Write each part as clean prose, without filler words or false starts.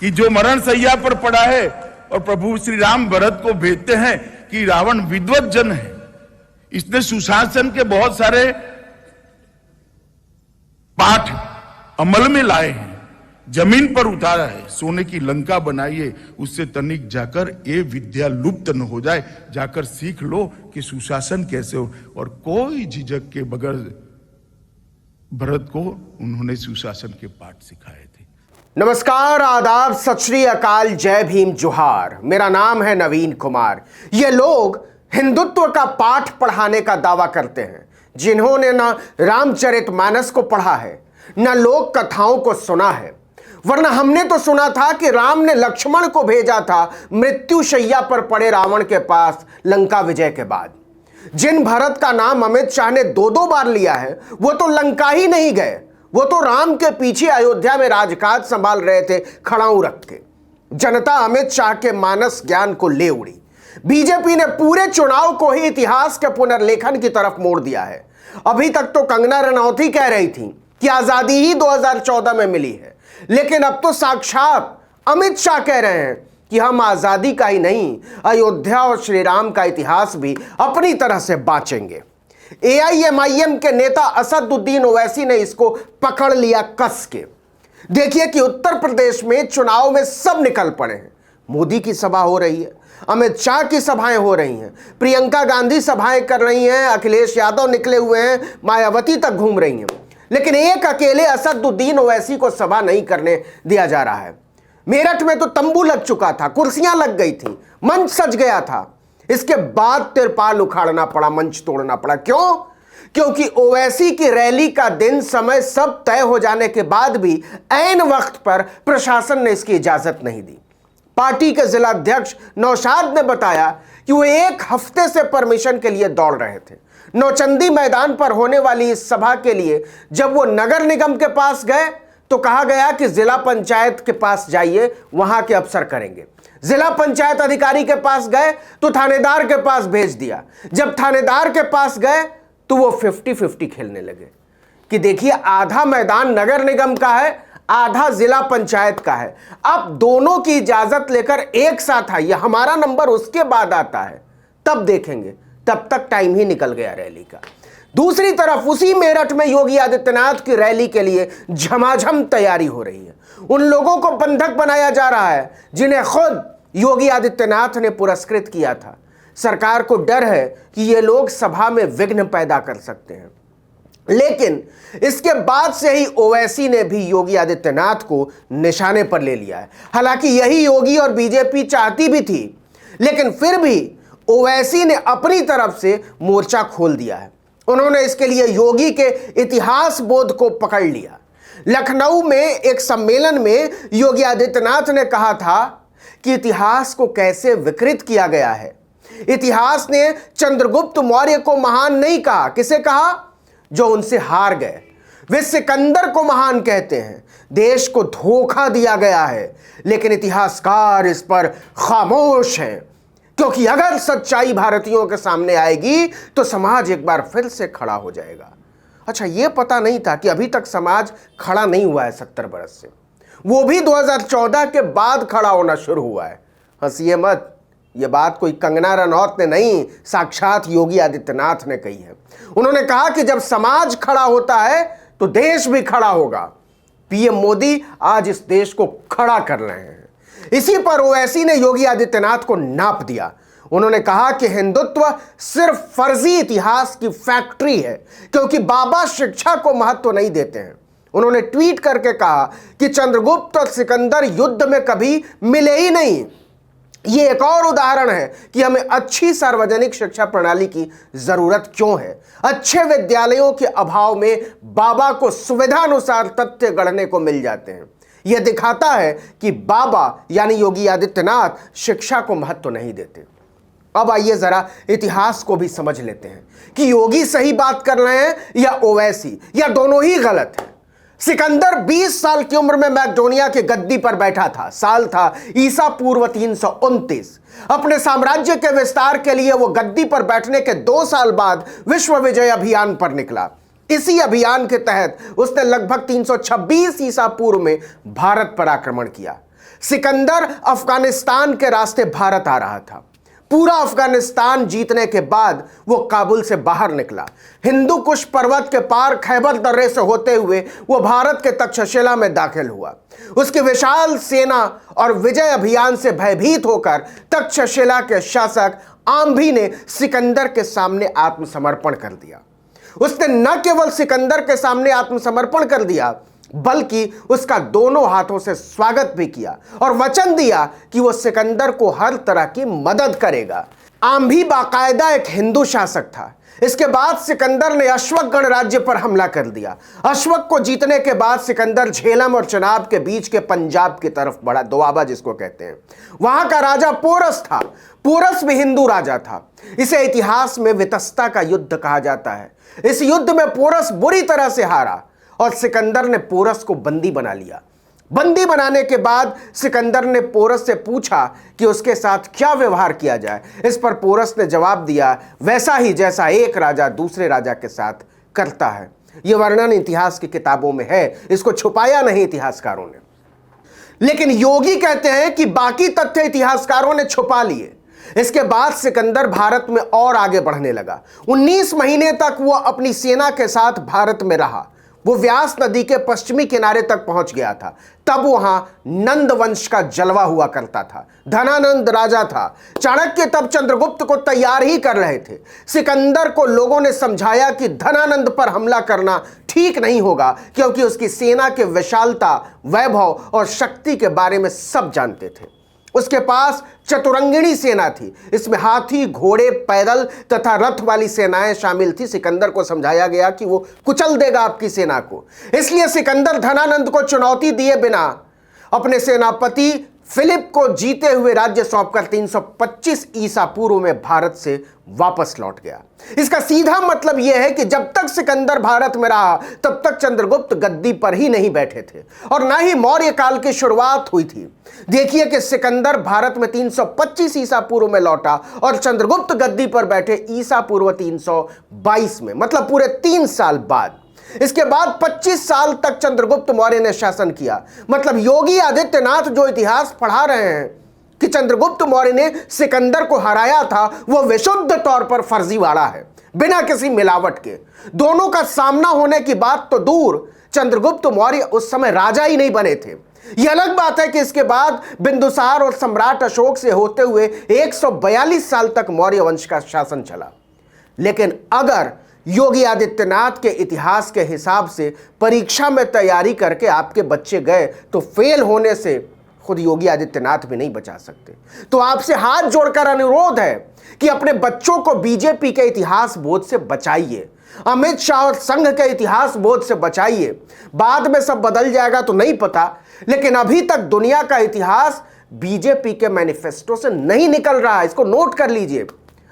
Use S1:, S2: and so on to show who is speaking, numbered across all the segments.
S1: कि जो मरण सैया पर पड़ा है और प्रभु श्री राम भरत को भेजते हैं कि रावण विद्वत जन है, इसने सुशासन के बहुत सारे पाठ अमल में लाए हैं, जमीन पर उतारा है, सोने की लंका बनाई है, उससे तनिक जाकर ये विद्या लुप्त न हो जाए, जाकर सीख लो कि सुशासन कैसे हो। और कोई झिझक के बगैर भरत को उन्होंने सुशासन के पाठ सिखाए थे।
S2: नमस्कार, आदाब, सत श्री अकाल, जय भीम, जोहार। मेरा नाम है नवीन कुमार। ये लोग हिंदुत्व का पाठ पढ़ाने का दावा करते हैं, जिन्होंने न रामचरितमानस को पढ़ा है न लोक कथाओं को सुना है। वरना हमने तो सुना था कि राम ने लक्ष्मण को भेजा था मृत्युशैया पर पड़े रावण के पास लंका विजय के बाद। जिन भरत का नाम अमित शाह ने दो दो बार लिया है, वो तो लंका ही नहीं गए, वो तो राम के पीछे अयोध्या में राजकाज संभाल रहे थे खड़ाऊ रख के। जनता अमित शाह के मानस ज्ञान को ले उड़ी। बीजेपी ने पूरे चुनाव को ही इतिहास के पुनर्लेखन की तरफ मोड़ दिया है। अभी तक तो कंगना रनौत ही कह रही थी कि आजादी ही 2014 में मिली है, लेकिन अब तो साक्षात अमित शाह कह रहे हैं कि हम आजादी का ही नहीं, अयोध्या और श्री राम का इतिहास भी अपनी तरह से बांचेंगे। एआईएमआईएम के नेता असदुद्दीन ओवैसी ने इसको पकड़ लिया कस के। देखिए कि उत्तर प्रदेश में चुनाव में सब निकल पड़े हैं। मोदी की सभा हो रही है, अमित शाह की सभाएं हो रही हैं, प्रियंका गांधी सभाएं कर रही हैं, अखिलेश यादव निकले हुए हैं, मायावती तक घूम रही हैं, लेकिन एक अकेले असदुद्दीन ओवैसी को सभा नहीं करने दिया जा रहा है। मेरठ में तो तंबू लग चुका था, कुर्सियां लग गई थी, मंच सज गया था। इसके बाद तिरपाल उखाड़ना पड़ा, मंच तोड़ना पड़ा। क्यों? क्योंकि ओवैसी की रैली का दिन समय सब तय हो जाने के बाद भी ऐन वक्त पर प्रशासन ने इसकी इजाजत नहीं दी। पार्टी के जिला अध्यक्ष नौशाद ने बताया कि वो एक हफ्ते से परमिशन के लिए दौड़ रहे थे। नौचंदी मैदान पर होने वाली इस सभा के लिए जब वो नगर निगम के पास गए तो कहा गया कि जिला पंचायत के पास जाइए, वहां के अफसर करेंगे। जिला पंचायत अधिकारी के पास गए तो थानेदार के पास भेज दिया। जब थानेदार के पास गए तो वो 50-50 खेलने लगे कि देखिए आधा मैदान नगर निगम का है, आधा जिला पंचायत का है। अब दोनों की इजाजत लेकर एक साथ आइए, हमारा नंबर उसके बाद आता है, तब देखेंगे। तब तक टाइम ही निकल गया रैली का। दूसरी तरफ उसी मेरठ में योगी आदित्यनाथ की रैली के लिए झमाझम तैयारी हो रही है। उन लोगों को बंधक बनाया जा रहा है जिन्हें खुद योगी आदित्यनाथ ने पुरस्कृत किया था। सरकार को डर है कि ये लोग सभा में विघ्न पैदा कर सकते हैं। लेकिन इसके बाद से ही ओवैसी ने भी योगी आदित्यनाथ को निशाने पर ले लिया है। हालांकि यही योगी और बीजेपी चाहती भी थी, लेकिन फिर भी ओवैसी ने अपनी तरफ से मोर्चा खोल दिया है। उन्होंने इसके लिए योगी के इतिहास बोध को पकड़ लिया। लखनऊ में एक सम्मेलन में योगी आदित्यनाथ ने कहा था कि इतिहास को कैसे विकृत किया गया है। इतिहास ने चंद्रगुप्त मौर्य को महान नहीं कहा। किसे कहा? जो उनसे हार गए। वे सिकंदर को महान कहते हैं। देश को धोखा दिया गया है, लेकिन इतिहासकार इस पर खामोश हैं, क्योंकि अगर सच्चाई भारतीयों के सामने आएगी तो समाज एक बार फिर से खड़ा हो जाएगा। अच्छा, ये पता नहीं था कि अभी तक समाज खड़ा नहीं हुआ है 70 बरस से, वो भी 2014 के बाद खड़ा होना शुरू हुआ है। हंसिए मत, ये बात कोई कंगना रनौत ने नहीं, साक्षात योगी आदित्यनाथ ने कही है। उन्होंने कहा कि जब समाज खड़ा होता है तो देश भी खड़ा होगा। पीएम मोदी आज इस देश को खड़ा कर रहे हैं। इसी पर ओवैसी ने योगी आदित्यनाथ को नाप दिया। उन्होंने कहा कि हिंदुत्व सिर्फ फर्जी इतिहास की फैक्ट्री है, क्योंकि बाबा शिक्षा को महत्व नहीं देते हैं। उन्होंने ट्वीट करके कहा कि चंद्रगुप्त और सिकंदर युद्ध में कभी मिले ही नहीं। ये एक और उदाहरण है कि हमें अच्छी सार्वजनिक शिक्षा प्रणाली की जरूरत क्यों है। अच्छे विद्यालयों के अभाव में बाबा को सुविधानुसार तथ्य गढ़ने को मिल जाते हैं। यह दिखाता है कि बाबा यानी योगी आदित्यनाथ शिक्षा को महत्व नहीं देते। अब आइए जरा इतिहास को भी समझ लेते हैं कि योगी सही बात कर रहे हैं या ओवैसी, या दोनों ही गलत हैं। सिकंदर 20 साल की उम्र में मैकडोनिया की गद्दी पर बैठा था। साल था ईसा पूर्व 329। अपने साम्राज्य के विस्तार के लिए वो गद्दी पर बैठने के 2 साल बाद विश्व विजय अभियान पर निकला। इसी अभियान के तहत उसने लगभग 326 ईसा पूर्व में भारत पर आक्रमण किया। सिकंदर अफगानिस्तान के रास्ते भारत आ रहा था। पूरा अफगानिस्तान जीतने के बाद वो काबुल से बाहर निकला। हिंदू कुश पर्वत के पार खैबर दर्रे से होते हुए वो भारत के तक्षशिला में दाखिल हुआ। उसकी विशाल सेना और विजय अभियान से भयभीत होकर तक्षशिला के शासक आम्भी ने सिकंदर के सामने आत्मसमर्पण कर दिया। उसने न केवल सिकंदर के सामने आत्मसमर्पण कर दिया बल्कि उसका दोनों हाथों से स्वागत भी किया और वचन दिया कि वो सिकंदर को हर तरह की मदद करेगा। आम्भी बाकायदा एक हिंदू शासक था। इसके बाद सिकंदर ने अश्वक गणराज्य पर हमला कर दिया। अश्वक को जीतने के बाद सिकंदर झेलम और चनाब के बीच के पंजाब की तरफ बढ़ा, दोआबा जिसको कहते हैं। वहां का राजा पोरस था। पोरस भी हिंदू राजा था। इसे इतिहास में वितस्ता का युद्ध कहा जाता है। इस युद्ध में पोरस बुरी तरह से हारा और सिकंदर ने पोरस को बंदी बना लिया। बंदी बनाने के बाद सिकंदर ने पोरस से पूछा कि उसके साथ क्या व्यवहार किया जाए। इस पर पोरस ने जवाब दिया, वैसा ही जैसा एक राजा दूसरे राजा के साथ करता है। यह वर्णन इतिहास की किताबों में है, इसको छुपाया नहीं इतिहासकारों ने। लेकिन योगी कहते हैं कि बाकी तथ्य इतिहासकारों ने छुपा लिए। इसके बाद सिकंदर भारत में और आगे बढ़ने लगा। 19 महीने तक वो अपनी सेना के साथ भारत में रहा। वो व्यास नदी के पश्चिमी किनारे तक पहुंच गया था। तब वहां नंद वंश का जलवा हुआ करता था। धनानंद राजा था। चाणक्य तब चंद्रगुप्त को तैयार ही कर रहे थे। सिकंदर को लोगों ने समझाया कि धनानंद पर हमला करना ठीक नहीं होगा क्योंकि उसकी सेना के विशालता, वैभव और शक्ति के बारे में सब जानते थे। उसके पास चतुरंगिणी सेना थी। इसमें हाथी, घोड़े, पैदल तथा रथ वाली सेनाएं शामिल थी। सिकंदर को समझाया गया कि वो कुचल देगा आपकी सेना को। इसलिए सिकंदर धनानंद को चुनौती दिए बिना अपने सेनापति फिलिप को जीते हुए राज्य सौंपकर 325 ईसा पूर्व में भारत से वापस लौट गया। इसका सीधा मतलब यह है कि जब तक सिकंदर भारत में रहा तब तक चंद्रगुप्त गद्दी पर ही नहीं बैठे थे और ना ही मौर्य काल की शुरुआत हुई थी। देखिए कि सिकंदर भारत में 325 ईसा पूर्व में लौटा और चंद्रगुप्त गद्दी पर बैठे ईसा पूर्व 322 में, मतलब पूरे 3 साल बाद। इसके बाद 25 साल तक चंद्रगुप्त मौर्य ने शासन किया। मतलब योगी आदित्यनाथ जो इतिहास पढ़ा रहे हैं कि चंद्रगुप्त मौर्य ने सिकंदर को हराया था, वो विशुद्ध तौर पर फर्जीवाड़ा है, बिना किसी मिलावट के। दोनों का सामना होने की बात तो दूर, चंद्रगुप्त मौर्य उस समय राजा ही नहीं बने थे। यह अलग बात है कि इसके बाद बिंदुसार और सम्राट अशोक से होते हुए 142 साल तक मौर्य वंश का शासन चला। लेकिन अगर योगी आदित्यनाथ के इतिहास के हिसाब से परीक्षा में तैयारी करके आपके बच्चे गए तो फेल होने से खुद योगी आदित्यनाथ भी नहीं बचा सकते। तो आपसे हाथ जोड़कर अनुरोध है कि अपने बच्चों को बीजेपी के इतिहास बोध से बचाइए, अमित शाह और संघ के इतिहास बोध से बचाइए। बाद में सब बदल जाएगा तो नहीं पता, लेकिन अभी तक दुनिया का इतिहास बीजेपी के मैनिफेस्टो से नहीं निकल रहा। इसको नोट कर लीजिए।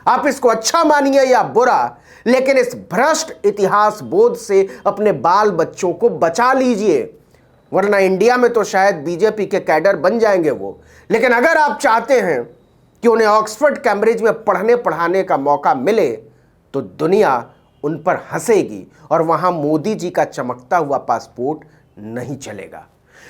S2: आप इसको अच्छा मानिए या बुरा, लेकिन इस भ्रष्ट इतिहास बोध से अपने बाल बच्चों को बचा लीजिए, वरना इंडिया में तो शायद बीजेपी के कैडर बन जाएंगे वो। लेकिन अगर आप चाहते हैं कि उन्हें ऑक्सफोर्ड कैम्ब्रिज में पढ़ने पढ़ाने का मौका मिले तो दुनिया उन पर हंसेगी और वहां मोदी जी का चमकता हुआ पासपोर्ट नहीं चलेगा।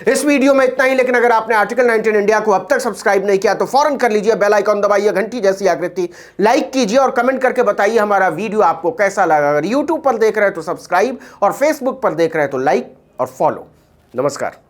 S2: इस वीडियो में इतना ही, लेकिन अगर आपने आर्टिकल 19 इंडिया को अब तक सब्सक्राइब नहीं किया तो फौरन कर लीजिए, बेल आइकॉन दबाइए, घंटी जैसी आकृति लाइक कीजिए और कमेंट करके बताइए हमारा वीडियो आपको कैसा लगा। अगर यूट्यूब पर देख रहे हैं तो सब्सक्राइब और फेसबुक पर देख रहे हैं तो लाइक और फॉलो। नमस्कार।